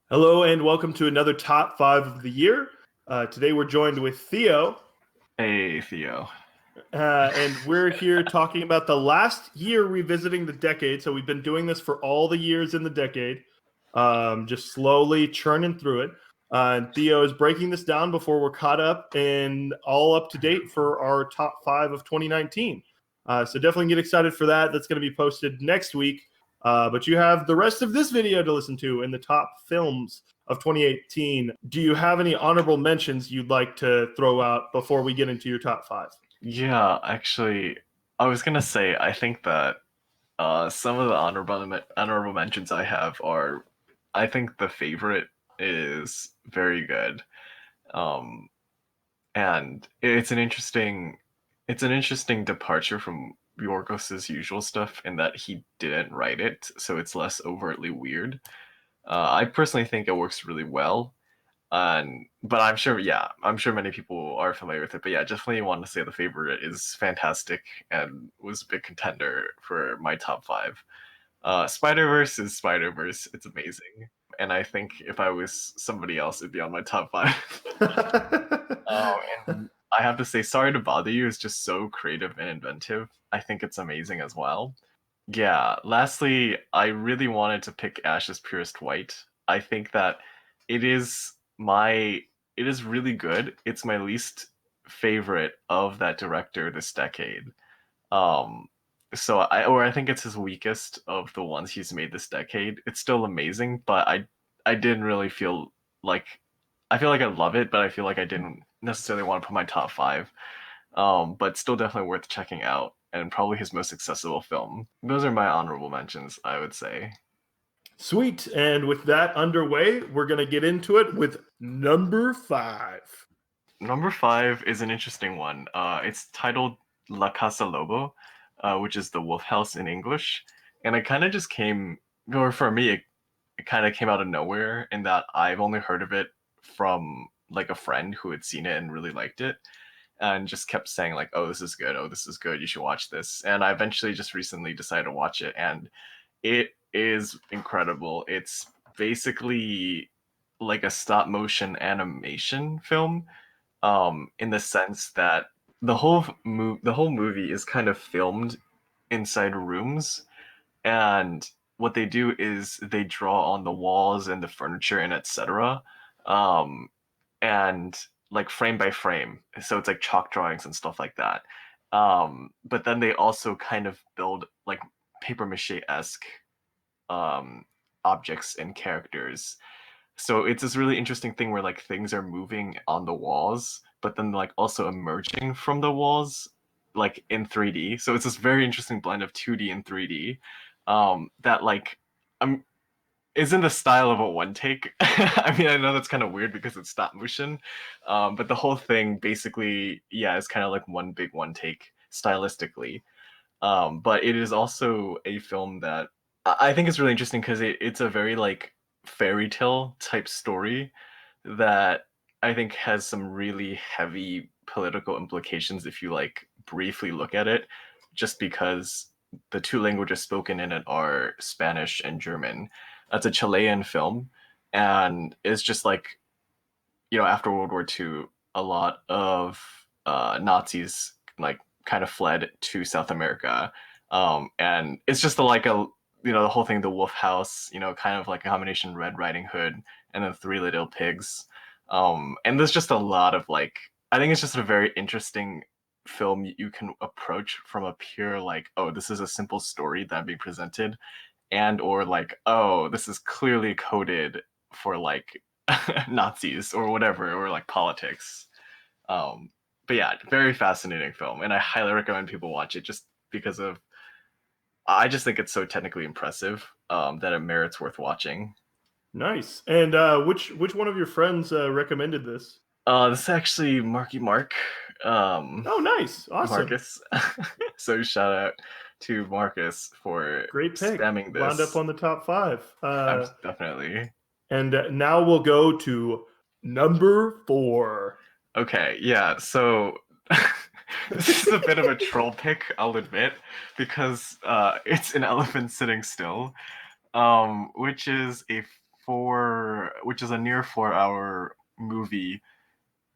Hello and welcome to another top five of the year. Today we're joined with Theo, Hey, Theo. and we're here talking about the last year revisiting the decade. So we've been doing this for all the years in the decade, just slowly churning through it. And Theo is breaking this down before we're caught up and all up to date for our top five of 2019. So definitely get excited for that. That's going to be posted next week. But you have the rest of this video to listen to in the top films of 2018. Do you have any honorable mentions you'd like to throw out before we get into your top five? Yeah, actually, I was gonna say I think that some of the honorable mentions I have are, I think the favorite is very good, um, and it's an interesting departure from Yorgos's usual stuff in that he didn't write it, so it's less overtly weird. I personally think it works really well. But I'm sure many people are familiar with it. But yeah, definitely want to say the favorite is fantastic and was a big contender for my top five. Spider-Verse is Spider-Verse. It's amazing. And I think if I was somebody else, it'd be on my top five. And I have to say, Sorry to Bother You is just so creative and inventive. I think it's amazing as well. Yeah, lastly, I really wanted to pick Ash's Purest White. I think that it is my it is really good. It's my least favorite of that director this decade. Um I think it's his weakest of the ones he's made this decade. It's still amazing, but I didn't really feel like I feel like I love it, but I feel like I didn't necessarily want to put my top five. But still definitely worth checking out and probably his most accessible film. Those are my honorable mentions, I would say. Sweet. And with that underway, we're going to get into it with number five. Number five is an interesting one. It's titled La Casa Lobo, which is the Wolf House in English. And it kind of just came, or for me, it kind of came out of nowhere in that I've only heard of it from like a friend who had seen it and really liked it and just kept saying like, "Oh, this is good. Oh, this is good. You should watch this." And I eventually just recently decided to watch it, and it is incredible. It's basically like a stop motion animation film, in the sense that the whole movie is kind of filmed inside rooms, and what they do is they draw on the walls and the furniture and etc. Um, and like frame by frame, so it's like chalk drawings and stuff like that. But then they also kind of build like paper mache esque um, objects and characters. So it's this really interesting thing where like things are moving on the walls, but then like also emerging from the walls, like in 3D. So it's this very interesting blend of 2D and 3D, that like um is in the style of a one take. I mean, I know that's kind of weird because it's stop motion, but the whole thing basically, yeah, is kind of like one big one take stylistically. But it is also a film that I think is really interesting because it's a very like fairy tale type story that I think has some really heavy political implications if you like briefly look at it, just because the two languages spoken in it are Spanish and German. It's a Chilean film, and it's just like, after World War II, a lot of Nazis like kind of fled to South America, and it's just the whole thing, the Wolf House, kind of like a combination Red Riding Hood and then Three Little Pigs, and there's just a lot of like, I think it's just a very interesting film you can approach from a pure like, oh, this is a simple story that being presented, and or like, oh, this is clearly coded for like Nazis or whatever, or like politics. Um, but yeah, very fascinating film, and I highly recommend people watch it just because of I just think it's so technically impressive, that it merits worth watching. Nice. And which one of your friends recommended this? This is actually Marky Mark, um, Oh, nice. Awesome. Marcus. So shout out to Marcus for Great pick. spamming Wound up this. on the top five. Definitely. And now we'll go to number four. Okay, yeah, so this is a bit of a troll pick, I'll admit, because it's An Elephant Sitting Still, which is a which is a near 4 hour movie.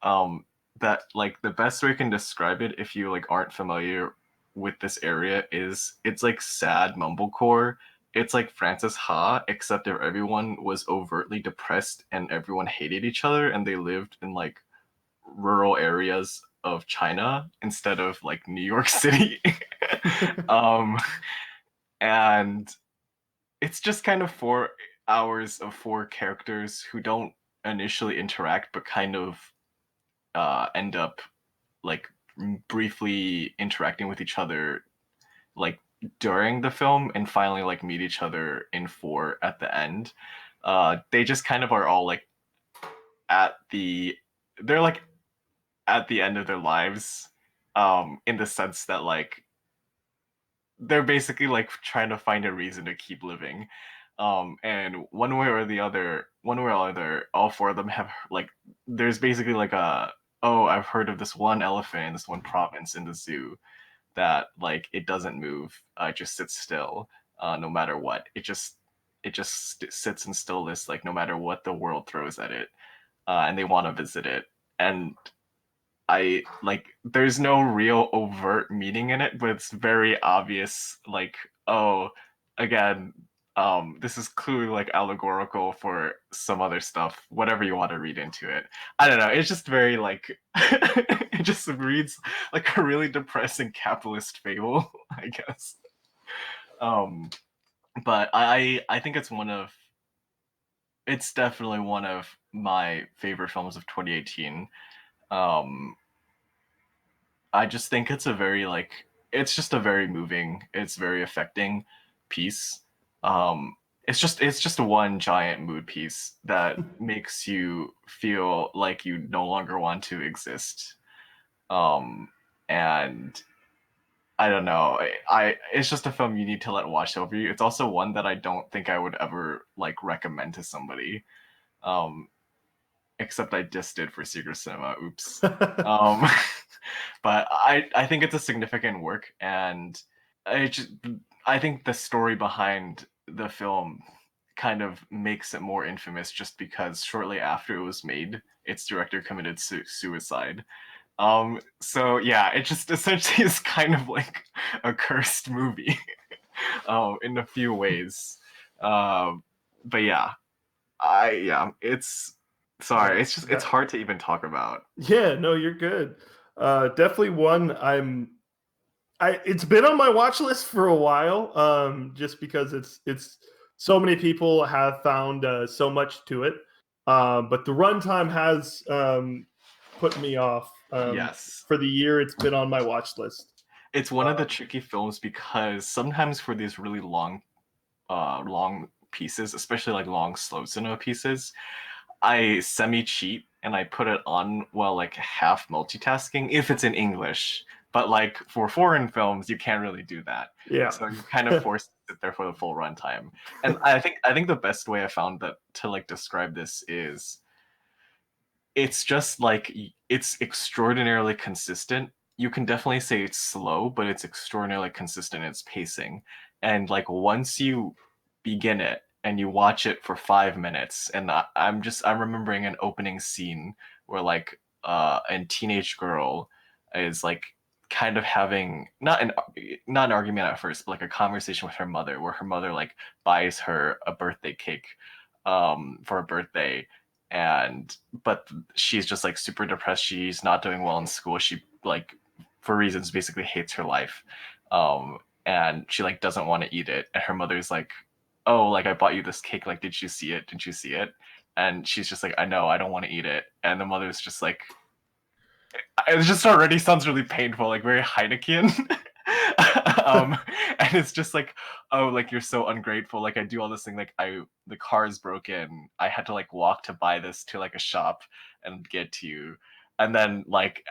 Um, that like the best way I can describe it, if you like aren't familiar with this area, is it's like sad mumblecore. It's like Francis Ha, except if everyone was overtly depressed and everyone hated each other and they lived in like rural areas of China instead of like New York City. um, and it's just kind of 4 hours of 4 characters who don't initially interact but kind of end up like briefly interacting with each other like during the film and finally like meet each other in 4 at the end. They just kind of are all like at the they're like at the end of their lives, in the sense that like they're basically like trying to find a reason to keep living. And one way or other, all 4 of them have like there's basically like a, oh, I've heard of this one elephant in this one province in the zoo that like it doesn't move, it just sits still, no matter what. It just sits in stillness, like no matter what the world throws at it, and they want to visit it. And I like there's no real overt meaning in it, but it's very obvious like, oh, again, this is clearly like allegorical for some other stuff, whatever you want to read into it. I don't know, it's just very like it just reads like a really depressing capitalist fable, I guess. Um but I think it's definitely one of my favorite films of 2018. Um I just think it's a very like it's just a very moving, it's very affecting piece. It's just one giant mood piece that makes you feel like you no longer want to exist. And I don't know. It's just a film you need to let wash over you. It's also one that I don't think I would ever like recommend to somebody. Um, except I just did for Secret Cinema. Oops. Um, but I think it's a significant work, and I just I think the story behind the film kind of makes it more infamous just because shortly after it was made, its director committed suicide. So yeah, it just essentially is kind of like a cursed movie, in a few ways. Um, but yeah, it's sorry, No, it's just it's that hard to even talk about. yeah, no, you're good. Definitely one it's been on my watch list for a while, just because it's so many people have found so much to it. But the runtime has put me off. Yes. For the year it's been on my watch list. It's one of the tricky films because sometimes for these really long pieces, especially like long slow cinema pieces, I semi cheat and I put it on while like half multitasking if it's in English. But like for foreign films, you can't really do that. Yeah. So you're kind of forced to sit there for the full runtime. And I think the best way I found that to like describe this is it's just like it's extraordinarily consistent. You can definitely say it's slow, but it's extraordinarily consistent in its pacing. And like once you begin it and you watch it for 5 minutes, and I'm remembering an opening scene where like a teenage girl is like kind of having not an argument at first, but like a conversation with her mother, where her mother like buys her a birthday cake for a birthday, and but she's just like super depressed, she's not doing well in school, she like for reasons basically hates her life, and she like doesn't want to eat it, and her mother's like, oh, like I bought you this cake, like didn't you see it? And she's just like, I know, I don't want to eat it. And the mother's just like, it just already sounds really painful, like very Heinekian. um, and it's just like, oh, like you're so ungrateful. Like I do all this thing, like the car is broken. I had to like walk to buy this to like a shop and get to you, and then like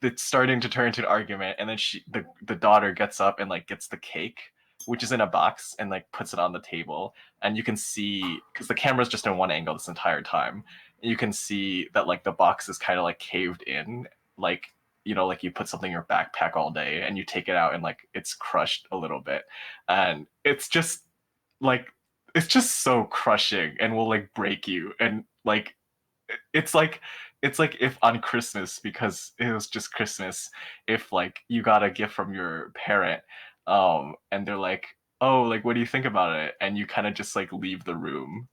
it's starting to turn into an argument, and then the daughter gets up and like gets the cake, which is in a box, and like puts it on the table, and you can see because the camera's just in one angle this entire time, you can see that like the box is kind of like caved in, like like you put something in your backpack all day and you take it out and like it's crushed a little bit, and it's just like it's just so crushing and will like break you. And like it's like it's like if on Christmas, because it was just Christmas, if like you got a gift from your parent, and they're like, oh, like what do you think about it? And you kind of just like leave the room.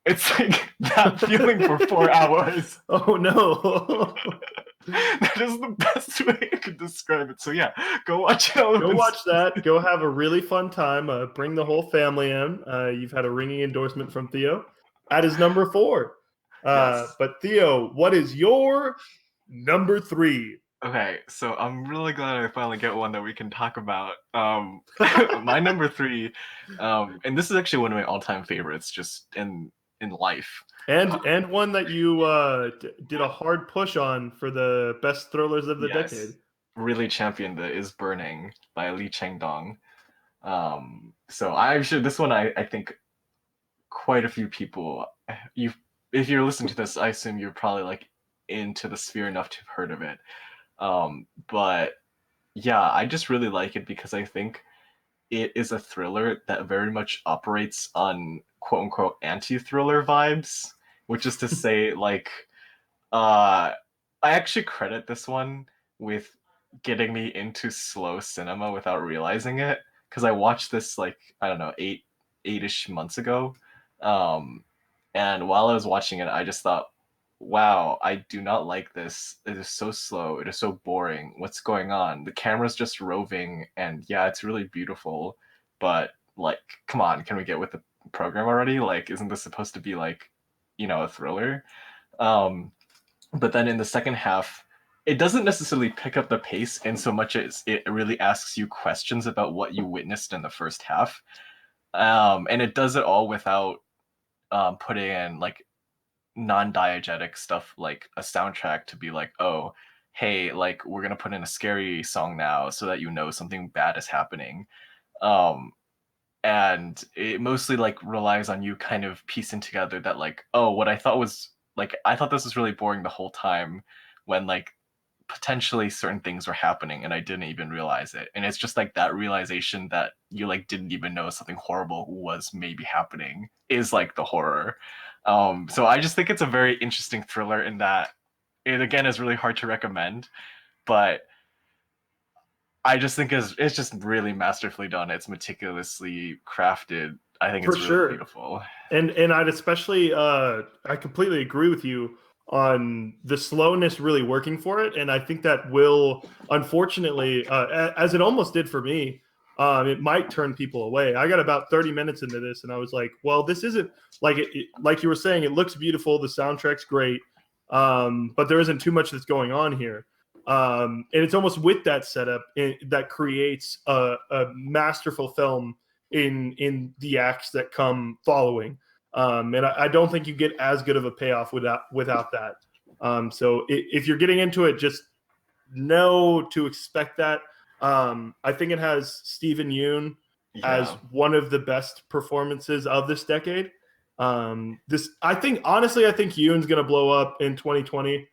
It's like that feeling for 4 hours. Oh no. That is the best way I could describe it. So yeah, go watch it. Go watch that. Go have a really fun time. Bring the whole family in. You've had a ringing endorsement from Theo. That is number 4. Yes. But Theo, what is your number 3? Okay, so I'm really glad I finally get one that we can talk about. My number 3, and this is actually one of my all-time favorites, just in life. And one that you did a hard push on for the best thrillers of the decade. Really championed the Is Burning by Lee Chang-dong. So I'm sure this one I think quite a few people, you if you're listening to this, I assume you're probably like into the sphere enough to have heard of it. But yeah, I just really like it because I think it is a thriller that very much operates on quote unquote anti-thriller vibes, which is to say, like, I actually credit this one with getting me into slow cinema without realizing it. Because I watched this like, I don't know, eight-ish months ago. Um, and while I was watching it, I just thought, wow, I do not like this. It is so slow. It is so boring. What's going on? The camera's just roving, and yeah, it's really beautiful, but like, come on, can we get with the program already? Like, isn't this supposed to be like, a thriller? Um, but then in the second half, it doesn't necessarily pick up the pace in so much as it really asks you questions about what you witnessed in the first half. And it does it all without putting in like non-diegetic stuff like a soundtrack to be like, oh, hey, like we're gonna put in a scary song now so that something bad is happening. Um, and it mostly like relies on you kind of piecing together that like, oh, what I thought was like, I thought this was really boring the whole time, when like potentially certain things were happening and I didn't even realize it. And it's just like that realization that you like didn't even know something horrible was maybe happening is like the horror. So I just think it's a very interesting thriller in that it again is really hard to recommend, but I just think it's just really masterfully done. It's meticulously crafted. I think For it's really sure. beautiful. And I'd especially I completely agree with you on the slowness really working for it. And I think that will, unfortunately, as it almost did for me, it might turn people away. I got about 30 minutes into this and I was like, well, this isn't like like you were saying, it looks beautiful. The soundtrack's great. But there isn't too much that's going on here. And it's almost with that setup that creates a masterful film in the acts that come following. And I don't think you get as good of a payoff without that. So if you're getting into it, just know to expect that. I think it has Stephen Yeun as one of the best performances of this decade. I think Yoon's going to blow up in 2020.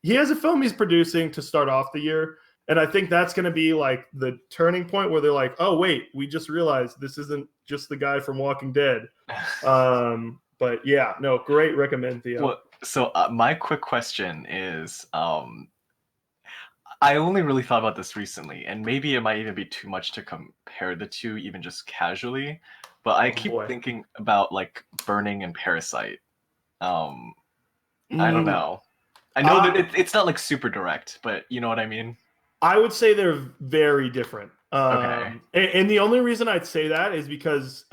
He has a film he's producing to start off the year. And I think that's going to be like the turning point where they're like, oh, wait, we just realized this isn't just the guy from Walking Dead. But yeah, no, great recommend, Theo. Well, so my quick question is, I only really thought about this recently, and maybe it might even be too much to compare the two, even just casually. But I keep thinking about like Burning and Parasite. I don't know. I know that it's not like super direct, but you know what I mean? I would say they're very different. Okay. And the only reason I'd say that is because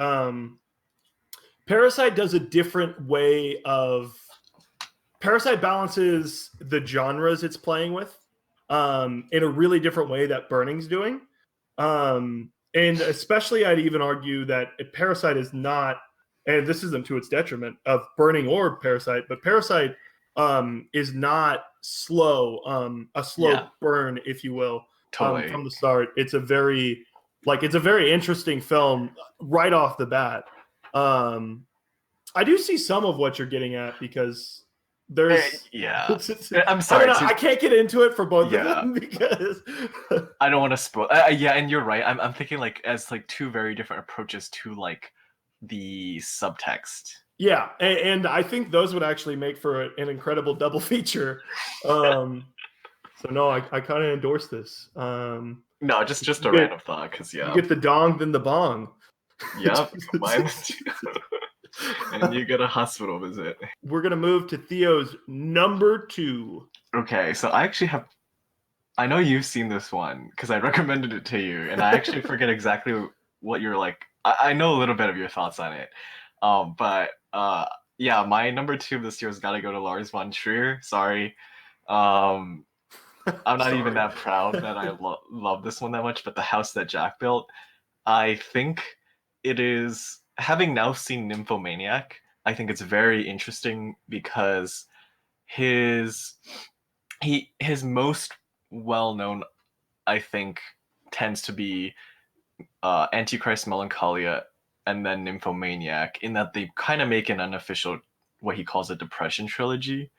Parasite does a different way of... Parasite balances the genres it's playing with in a really different way that Burning's doing. And especially I'd even argue that Parasite is not, and this isn't to its detriment of Burning or Parasite, but Parasite is not slow, a slow burn, if you will, totally. From the start. It's a very interesting film right off the bat. I do see some of what you're getting at because there's I'm sorry. I can't get into it for both of them because I don't want to spoil. And you're right. I'm thinking like as like two very different approaches to like the subtext. Yeah, and I think those would actually make for an incredible double feature. So no, I kind of endorse this. No, just You a get random thought, because you yeah, get the dong, then the bong. yep, combine the two, and you get a hospital visit. We're gonna move to Theo's number 2. Okay, so I actually have. I know you've seen this one because I recommended it to you, and I actually forget exactly what you're like. I know a little bit of your thoughts on it, but yeah, my number 2 of this year has got to go to Lars Von Trier. Sorry, um, I'm not even Sorry. that proud that I love this one that much. But The House That Jack Built, I think it is. Having now seen Nymphomaniac, I think it's very interesting because his his most well known, I think, tends to be Antichrist Melancholia and then Nymphomaniac, in that they kind of make an unofficial, what he calls a depression trilogy.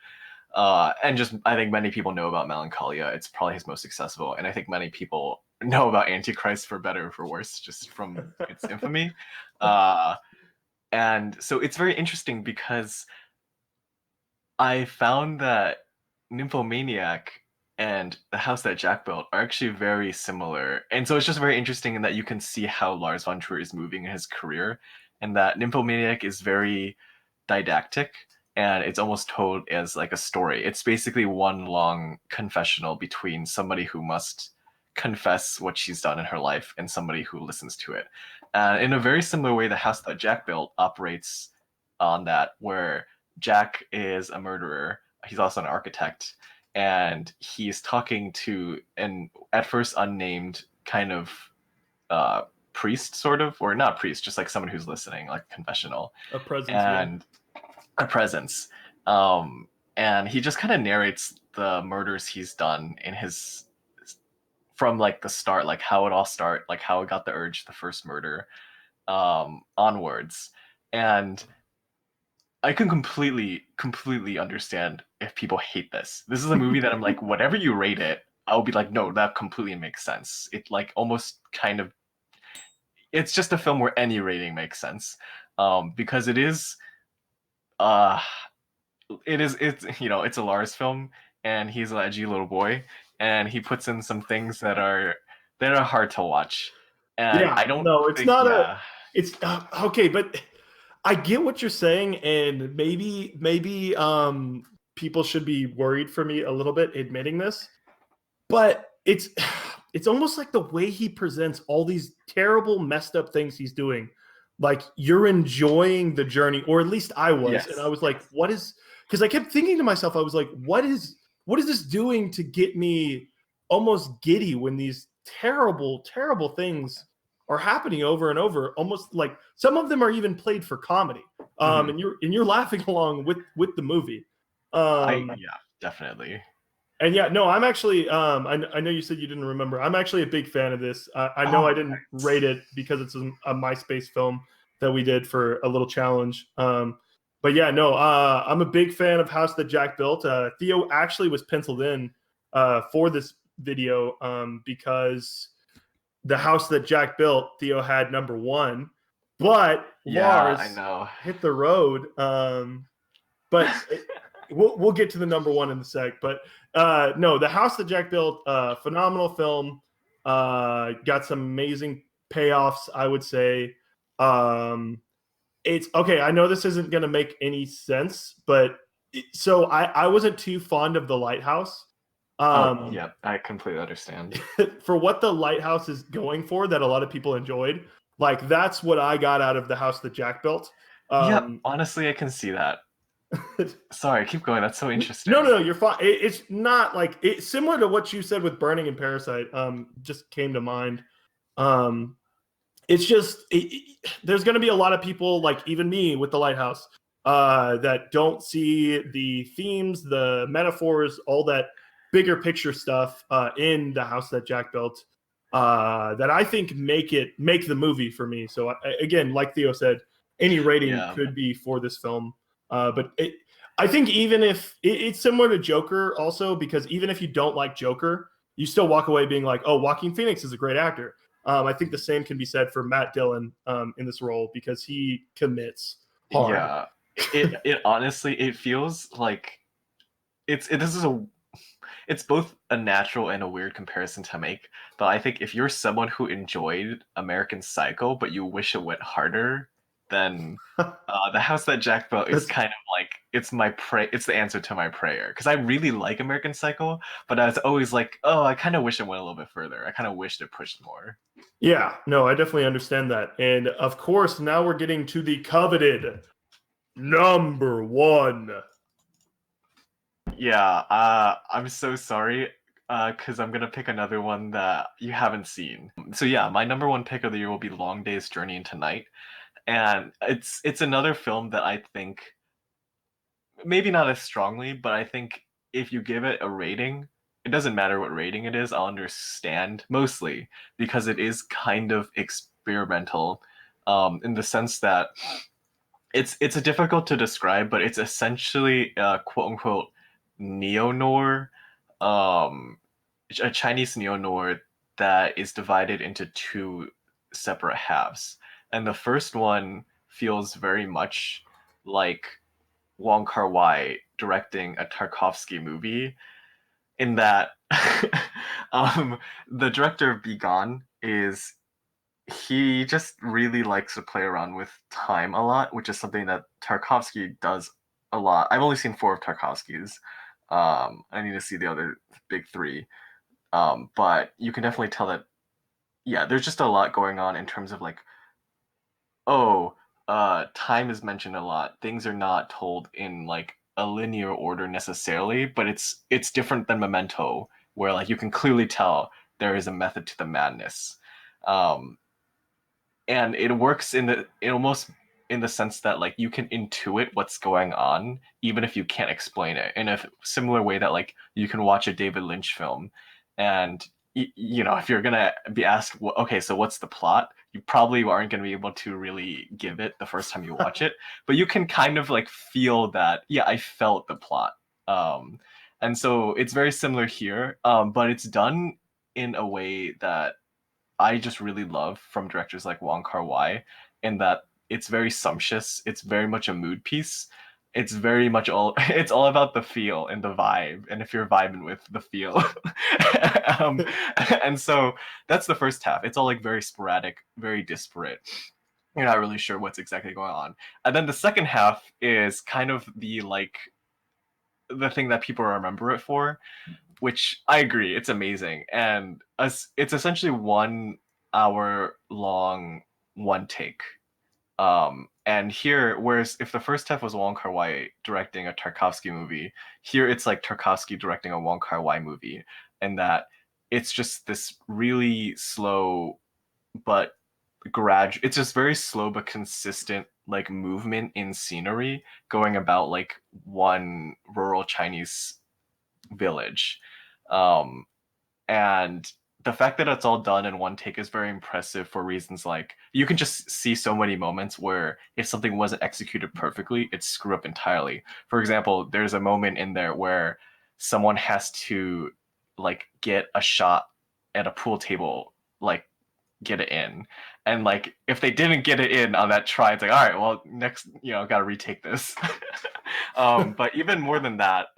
And just, I think many people know about Melancholia. It's probably his most accessible. And I think many people know about Antichrist, for better or for worse, just from its infamy. And so it's very interesting because I found that Nymphomaniac and The House That Jack Built are actually very similar. And so it's just very interesting in that you can see how Lars von Trier is moving in his career, and that Nymphomaniac is very didactic and it's almost told as like a story. It's basically one long confessional between somebody who must confess what she's done in her life and somebody who listens to it. And in a very similar way, The House That Jack Built operates on that, where Jack is a murderer. He's also an architect, and he's talking to an at first unnamed kind of priest, sort of, or not priest, just like someone who's listening, like confessional, A presence, and a presence. And he just kind of narrates the murders he's done in his, from like the start, like how it all started, like how it got the urge, the first murder, onwards. And I can completely understand if people hate this. This is a movie that I'm like, whatever you rate it, I'll be like, no, that completely makes sense. It like almost kind of, it's just a film where any rating makes sense, because uh, it's it's a Lars film, and he's an edgy little boy, and he puts in some things that are hard to watch, and yeah. I don't No, it's think, not a. yeah, It's okay, but I get what you're saying, and maybe people should be worried for me a little bit admitting this, but it's almost like the way he presents all these terrible, messed up things he's doing. Like, you're enjoying the journey, or at least I was, and I yes, was like, yes, what is? Because I kept thinking to myself, I was like, what is this doing to get me almost giddy when these terrible things are happening over and over? Almost like some of them are even played for comedy, hmm, and you're laughing along with the movie. yeah, definitely, And yeah, no, I'm actually. I know you said you didn't remember. I'm actually a big fan of this. I know I oh, didn't rate it because it's a MySpace film that we did for a little challenge. But yeah, no, I'm a big fan of House That Jack Built. Theo actually was penciled in for this video because the House That Jack Built, Theo had number 1, but yeah, I Lars know. hit the road. But we'll get to the number 1 in a sec. But no, The House That Jack Built, phenomenal film. Got some amazing payoffs, I would say. It's okay. I know this isn't going to make any sense, but so I wasn't too fond of The Lighthouse. Oh, Um, yeah, I completely understand. for what The Lighthouse is going for, that a lot of people enjoyed, like that's what I got out of The House That Jack Built. Yep, Um, honestly, I can see that. Sorry, keep going. That's so interesting. no, you're fine. It's not like it's similar to what you said with Burning and Parasite. Just came to mind. Um, it's just there's going to be a lot of people, like even me with The Lighthouse, that don't see the themes, the metaphors, all that bigger picture stuff in The House That Jack Built, that I think make the movie for me. So again, like Theo said, any rating Yeah. could be for this film. But I think even if it's similar to Joker also, because even if you don't like Joker, you still walk away being like, oh, Joaquin Phoenix is a great actor. I think the same can be said for Matt Dillon in this role because he commits hard. Yeah, it honestly it feels like it's both a natural and a weird comparison to make. But I think if you're someone who enjoyed American Psycho, but you wish it went harder, then The House That Jack Built is kind of like it's the answer to my prayer because I really like American Psycho, but I was always like, oh, I kind of wish it went a little bit further. I kind of wished it pushed more. Yeah, no, I definitely understand that. And of course, now we're getting to the coveted number one. Yeah, I'm so sorry, because I'm gonna pick another one that you haven't seen. So yeah, my number one pick of the year will be Long Day's Journey into Night, and it's another film that I think maybe not as strongly, but I think if you give it a rating, it doesn't matter what rating it is, I'll understand mostly because it is kind of experimental, in the sense that it's a difficult to describe, but it's essentially quote unquote neo noir, um, a Chinese neo noir that is divided into two separate halves, and the first one feels very much like Wong Kar-wai directing a Tarkovsky movie, in that um, the director of Be Gone is he just really likes to play around with time a lot, which is something that Tarkovsky does a lot. I've only seen 4 of Tarkovsky's. I need to see the other big 3. But you can definitely tell that, yeah, there's just a lot going on in terms of like, oh, time is mentioned a lot. Things are not told in like a linear order necessarily, but it's different than Memento, where like you can clearly tell there is a method to the madness. Um, and it works almost in the sense that like you can intuit what's going on even if you can't explain it, in a similar way that like you can watch a David Lynch film and if you're gonna be asked, well, okay, so what's the plot, you probably aren't going to be able to really give it the first time you watch it, but you can kind of like feel that, yeah, I felt the plot. And so it's very similar here, but it's done in a way that I just really love from directors like Wong Kar-wai, in that it's very sumptuous. It's very much a mood piece. It's very much all it's all about the feel and the vibe, and if you're vibing with the feel. um, and so that's the first half. It's all like very sporadic, very disparate. You're not really sure what's exactly going on. And then the second half is kind of the thing that people remember it for, which I agree, it's amazing, and it's essentially 1 hour long, one take. And here, whereas if the first half was Wong Kar-wai directing a Tarkovsky movie, here it's like Tarkovsky directing a Wong Kar-wai movie, and that it's just this really slow but it's just very slow but consistent like movement in scenery going about like one rural Chinese village. Um, and the fact that it's all done in one take is very impressive for reasons like you can just see so many moments where if something wasn't executed perfectly, it's screw up entirely. For example, there's a moment in there where someone has to like get a shot at a pool table, like get it in. And like if they didn't get it in on that try, it's like, all right, well, next, gotta retake this. But even more than that,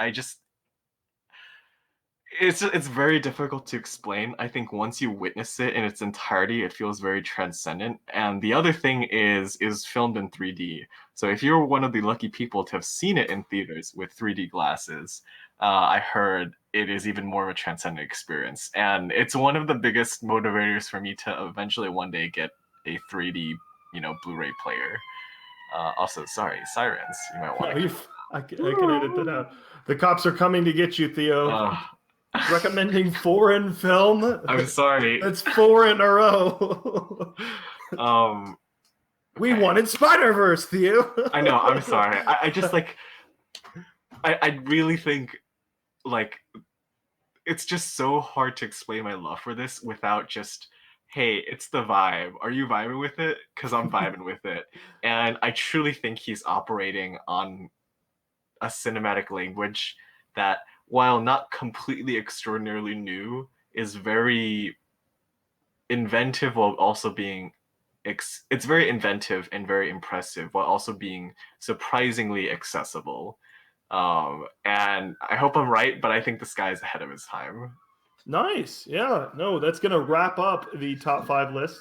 it's very difficult to explain. I think once you witness it in its entirety, it feels very transcendent. And the other thing is filmed in 3D. So if you're one of the lucky people to have seen it in theaters with 3D glasses, I heard it is even more of a transcendent experience. And it's one of the biggest motivators for me to eventually one day get a 3D, Blu-ray player. Also, sorry, sirens. You might want to. I can edit that out. The cops are coming to get you, Theo. Recommending foreign film. I'm sorry. That's 4 in a row. We wanted Spider-Verse, Theo. I know. I'm sorry. I just like. I really think like it's just so hard to explain my love for this without just, hey, it's the vibe. Are you vibing with it? Because I'm vibing with it. And I truly think he's operating on a cinematic language that, while not completely extraordinarily new, is very inventive while also being it's very inventive and very impressive while also being surprisingly accessible. And I hope I'm right, but I think this guy is ahead of his time. Nice. Yeah. No, that's going to wrap up the top 5 list.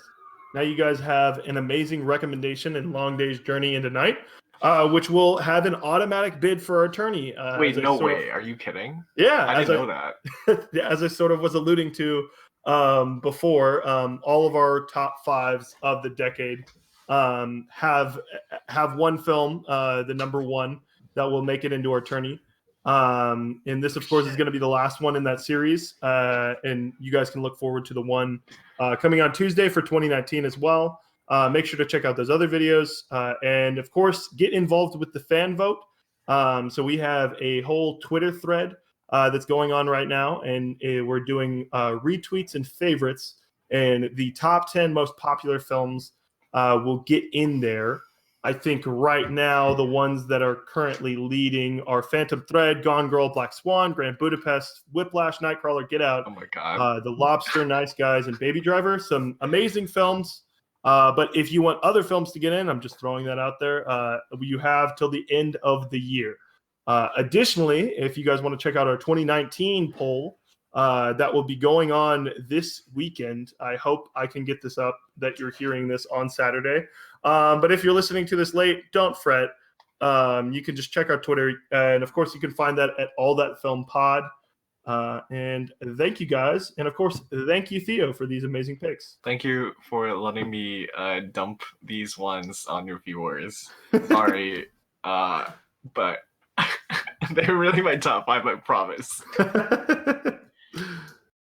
Now you guys have an amazing recommendation in Long Day's Journey into Night, which will have an automatic bid for our attorney. Wait, no way. Are you kidding? Yeah, I didn't know that. as I sort of was alluding to before, all of our top 5s of the decade have one film, the number 1, that will make it into our tourney. And this, of course, is going to be the last one in that series. And you guys can look forward to the one coming on Tuesday for 2019 as well. Make sure to check out those other videos. And, of course, get involved with the fan vote. So we have a whole Twitter thread that's going on right now, and we're doing retweets and favorites, and the top 10 most popular films will get in there. I think right now the ones that are currently leading are Phantom Thread, Gone Girl, Black Swan, Grand Budapest, Whiplash, Nightcrawler, Get Out, Oh my god. The Lobster, Nice Guys, and Baby Driver. Some amazing films. But if you want other films to get in, I'm just throwing that out there. You have till the end of the year. Additionally, if you guys want to check out our 2019 poll, that will be going on this weekend. I hope I can get this up, that you're hearing this on Saturday. But if you're listening to this late, don't fret. You can just check our Twitter. And, of course, you can find that at All That Film Pod. And thank you, guys. And, of course, thank you, Theo, for these amazing picks. Thank you for letting me dump these ones on your viewers. Sorry, but they're really my top 5, I promise.